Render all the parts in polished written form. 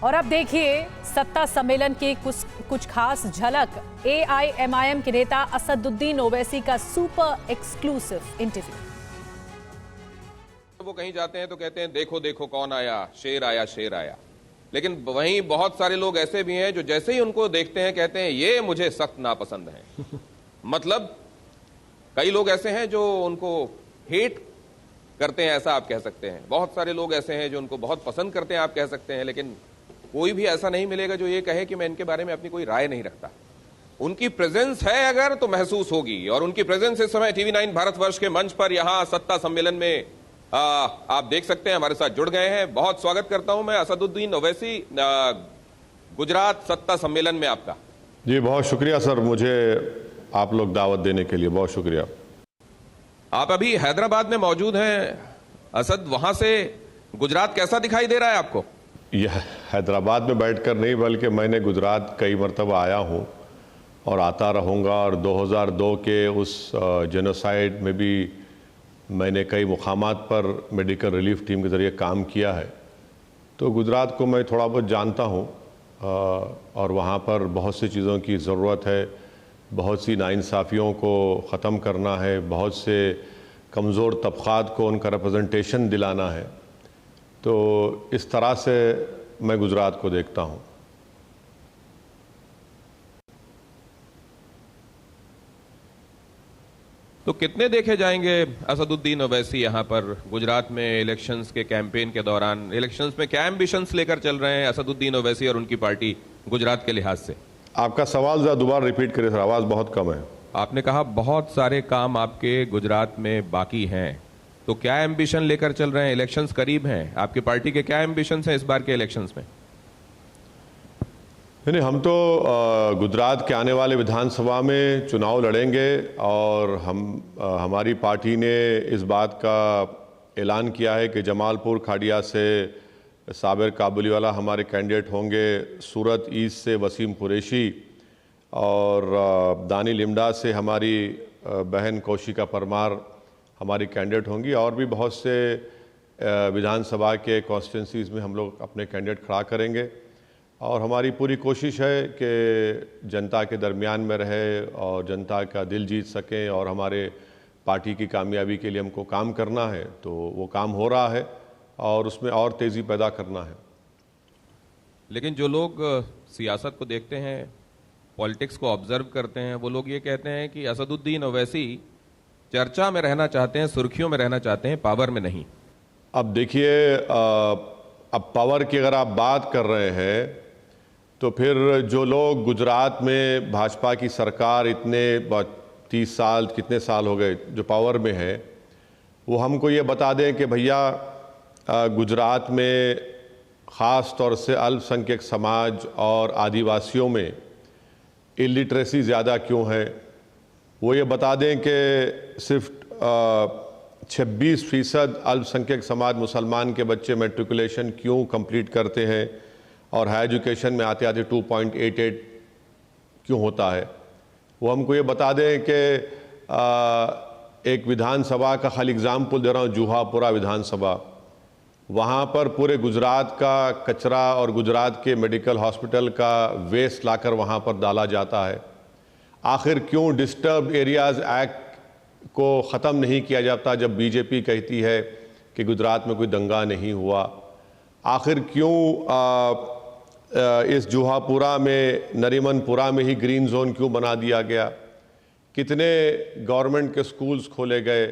और अब देखिए सत्ता सम्मेलन की कुछ खास झलक। एआईएमआईएम के नेता असदुद्दीन ओवैसी का सुपर एक्सक्लूसिव इंटरव्यू। वो कहीं जाते हैं तो कहते हैं देखो देखो कौन आया, शेर आया शेर आया। लेकिन वहीं बहुत सारे लोग ऐसे भी हैं जो जैसे ही उनको देखते हैं कहते हैं ये मुझे सख्त नापसंद है। मतलब कई लोग ऐसे हैं जो उनको हेट करते हैं, ऐसा आप कह सकते हैं। बहुत सारे लोग ऐसे हैं जो उनको बहुत पसंद करते हैं, आप कह सकते हैं। लेकिन कोई भी ऐसा नहीं मिलेगा जो ये कहे कि मैं इनके बारे में अपनी कोई राय नहीं रखता। उनकी प्रेजेंस है अगर तो महसूस होगी, और उनकी प्रेजेंस इस समय टीवी 9 भारतवर्ष के मंच पर यहां सत्ता सम्मेलन में आप देख सकते हैं, हमारे साथ जुड़ गए हैं। बहुत स्वागत करता हूं मैं असदुद्दीन ओवैसी गुजरात सत्ता सम्मेलन में आपका। जी बहुत शुक्रिया सर, मुझे आप लोग दावत देने के लिए बहुत शुक्रिया। आप अभी हैदराबाद में मौजूद हैं असद, वहां से गुजरात कैसा दिखाई दे रहा है आपको? यह हैदराबाद में बैठकर नहीं, बल्कि मैंने गुजरात कई मरतबा आया हूं और आता रहूंगा। और 2002 के उस जेनोसाइड में भी मैंने कई मुकामात पर मेडिकल रिलीफ टीम के ज़रिए काम किया है, तो गुजरात को मैं थोड़ा बहुत जानता हूं। और वहां पर बहुत सी चीज़ों की ज़रूरत है, बहुत सी नाइंसाफ़ियों को ख़त्म करना है, बहुत से कमज़ोर तबक़ात को उनका रिप्रेजेंटेशन दिलाना है। तो इस तरह से मैं गुजरात को देखता हूं। तो कितने देखे जाएंगे असदुद्दीन ओवैसी यहां पर गुजरात में इलेक्शंस के कैंपेन के दौरान? इलेक्शंस में क्या एम्बिशंस लेकर चल रहे हैं असदुद्दीन ओवैसी और उनकी पार्टी गुजरात के लिहाज से? आपका सवाल ज़रा दोबारा रिपीट करें सर, आवाज़ बहुत कम है। आपने कहा बहुत सारे काम आपके गुजरात में बाकी हैं, तो क्या एम्बिशन लेकर चल रहे हैं? इलेक्शंस करीब हैं, आपकी पार्टी के क्या एम्बिशंस हैं इस बार के इलेक्शंस में? नहीं, हम तो गुजरात के आने वाले विधानसभा में चुनाव लड़ेंगे, और हमारी पार्टी ने इस बात का ऐलान किया है कि जमालपुर खाड़िया से साबिर काबुलीवाला हमारे कैंडिडेट होंगे, सूरत ईस्ट से वसीम कुरैशी, और दानी लिमडा से हमारी बहन कौशिका परमार हमारी कैंडिडेट होंगी। और भी बहुत से विधानसभा के कॉन्स्टिट्यूंसीज़ में हम लोग अपने कैंडिडेट खड़ा करेंगे, और हमारी पूरी कोशिश है कि जनता के दरमियान में रहे और जनता का दिल जीत सकें। और हमारे पार्टी की कामयाबी के लिए हमको काम करना है, तो वो काम हो रहा है और उसमें और तेज़ी पैदा करना है। लेकिन जो लोग सियासत को देखते हैं, पॉलिटिक्स को ऑब्जर्व करते हैं, वो लोग ये कहते हैं कि असदुद्दीन ओवैसी चर्चा में रहना चाहते हैं, सुर्खियों में रहना चाहते हैं, पावर में नहीं। अब देखिए, अब पावर की अगर आप बात कर रहे हैं तो फिर जो लोग गुजरात में भाजपा की सरकार इतने 30 साल कितने साल हो गए जो पावर में है, वो हमको ये बता दें कि भैया गुजरात में ख़ास तौर से अल्पसंख्यक समाज और आदिवासियों में इलिटरेसी ज़्यादा क्यों है। वो ये बता दें कि सिर्फ 26% अल्पसंख्यक समाज मुसलमान के बच्चे मेट्रिकुलेशन क्यों कंप्लीट करते हैं, और हाई एजुकेशन में आते आते 2.88 क्यों होता है। वो हमको ये बता दें कि एक विधानसभा का खाली एग्ज़ाम्पल दे रहा हूँ, जूहापुरा विधानसभा, वहाँ पर पूरे गुजरात का कचरा और गुजरात के मेडिकल हॉस्पिटल का वेस्ट लाकर वहाँ पर डाला जाता है। आखिर क्यों डिस्टर्ब एरियाज़ एक्ट को ख़त्म नहीं किया जाता जब बीजेपी कहती है कि गुजरात में कोई दंगा नहीं हुआ? आखिर क्यों इस जूहापुरा में, नरीमनपुरा में ही ग्रीन जोन क्यों बना दिया गया? कितने गवर्नमेंट के स्कूल्स खोले गए?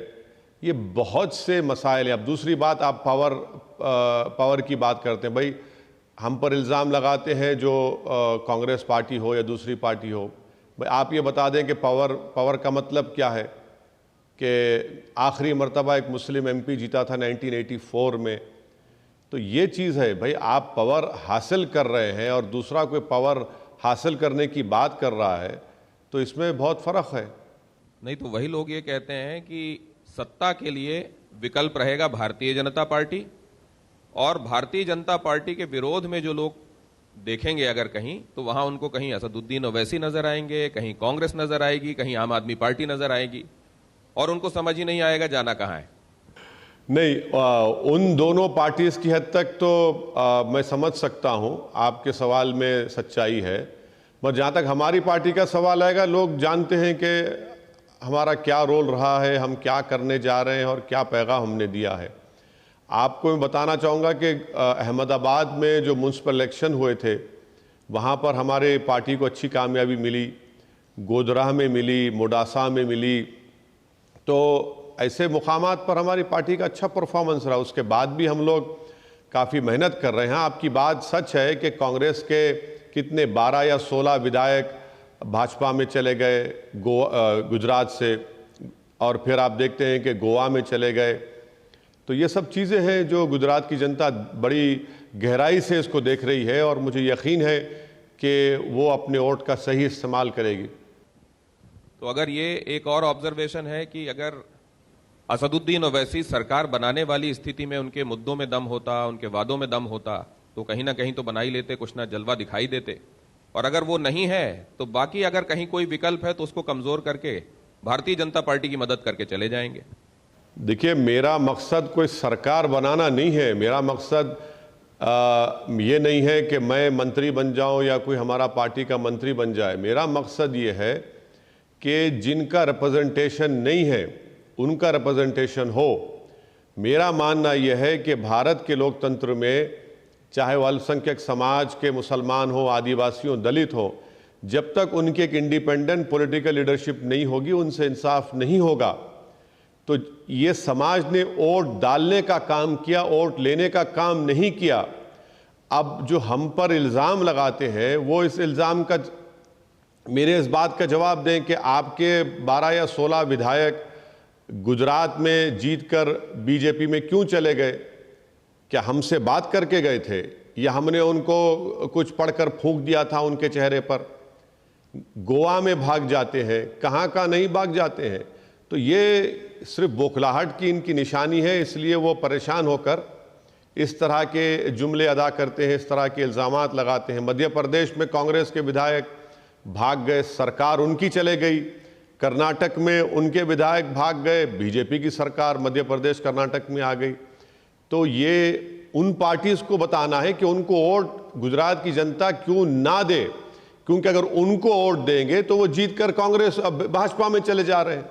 ये बहुत से मसाइल हैं। अब दूसरी बात, आप पावर की बात करते हैं। भाई हम पर इल्ज़ाम लगाते हैं जो कांग्रेस पार्टी हो या दूसरी पार्टी हो। भाई आप ये बता दें कि पावर का मतलब क्या है? कि आखिरी मरतबा एक मुस्लिम एमपी जीता था 1984 में। तो ये चीज़ है भाई, आप पावर हासिल कर रहे हैं और दूसरा कोई पावर हासिल करने की बात कर रहा है, तो इसमें बहुत फ़र्क है। नहीं तो वही लोग ये कहते हैं कि सत्ता के लिए विकल्प रहेगा भारतीय जनता पार्टी, और भारतीय जनता पार्टी के विरोध में जो लोग देखेंगे अगर कहीं, तो वहां उनको कहीं असदुद्दीन ओवैसी नजर आएंगे, कहीं कांग्रेस नजर आएगी, कहीं आम आदमी पार्टी नजर आएगी, और उनको समझ ही नहीं आएगा जाना कहां है। नहीं, उन दोनों पार्टीज की हद तक तो मैं समझ सकता हूं, आपके सवाल में सच्चाई है। पर जहां तक हमारी पार्टी का सवाल आएगा, लोग जानते हैं कि हमारा क्या रोल रहा है, हम क्या करने जा रहे हैं और क्या पैगाम हमने दिया है। आपको मैं बताना चाहूँगा कि अहमदाबाद में जो म्यूनसिपल इलेक्शन हुए थे, वहाँ पर हमारे पार्टी को अच्छी कामयाबी मिली, गोधरा में मिली, मोडासा में मिली। तो ऐसे मुकामात पर हमारी पार्टी का अच्छा परफॉर्मेंस रहा। उसके बाद भी हम लोग काफ़ी मेहनत कर रहे हैं। आपकी बात सच है कि कांग्रेस के कितने 12 या 16 विधायक भाजपा में चले गए गुजरात से, और फिर आप देखते हैं कि गोवा में चले गए। तो ये सब चीज़ें हैं जो गुजरात की जनता बड़ी गहराई से इसको देख रही है, और मुझे यकीन है कि वो अपने वोट का सही इस्तेमाल करेगी। तो अगर ये एक और ऑब्जर्वेशन है कि अगर असदुद्दीन ओवैसी सरकार बनाने वाली स्थिति में उनके मुद्दों में दम होता, उनके वादों में दम होता, तो कहीं ना कहीं तो बना ही लेते, कुछ ना जलवा दिखाई देते। और अगर वो नहीं है तो बाकी अगर कहीं कोई विकल्प है तो उसको कमजोर करके भारतीय जनता पार्टी की मदद करके चले जाएंगे। देखिए, मेरा मकसद कोई सरकार बनाना नहीं है। मेरा मकसद ये नहीं है कि मैं मंत्री बन जाऊं या कोई हमारा पार्टी का मंत्री बन जाए। मेरा मकसद ये है कि जिनका रिप्रेजेंटेशन नहीं है उनका रिप्रेजेंटेशन हो। मेरा मानना यह है कि भारत के लोकतंत्र में, चाहे वो अल्पसंख्यक समाज के मुसलमान हो, आदिवासी हो, दलित हो, जब तक उनकी एक इंडिपेंडेंट पॉलिटिकल लीडरशिप नहीं होगी, उनसे इंसाफ नहीं होगा। तो ये समाज ने वोट डालने का काम किया, वोट लेने का काम नहीं किया। अब जो हम पर इल्ज़ाम लगाते हैं, वो इस इल्ज़ाम का मेरे इस बात का जवाब दें कि आपके 12 या 16 विधायक गुजरात में जीतकर बीजेपी में क्यों चले गए? क्या हमसे बात करके गए थे, या हमने उनको कुछ पढ़कर फूंक दिया था उनके चेहरे पर? गोवा में भाग जाते हैं, कहाँ का नहीं भाग जाते हैं। तो ये सिर्फ बौखलाहट की इनकी निशानी है, इसलिए वो परेशान होकर इस तरह के जुमले अदा करते हैं, इस तरह के इल्ज़ामात लगाते हैं। मध्य प्रदेश में कांग्रेस के विधायक भाग गए, सरकार उनकी चले गई। कर्नाटक में उनके विधायक भाग गए, बीजेपी की सरकार मध्य प्रदेश कर्नाटक में आ गई। तो ये उन पार्टीज को बताना है कि उनको वोट गुजरात की जनता क्यों ना दे, क्योंकि अगर उनको वोट देंगे तो वो जीतकर कांग्रेस भाजपा में चले जा रहे हैं।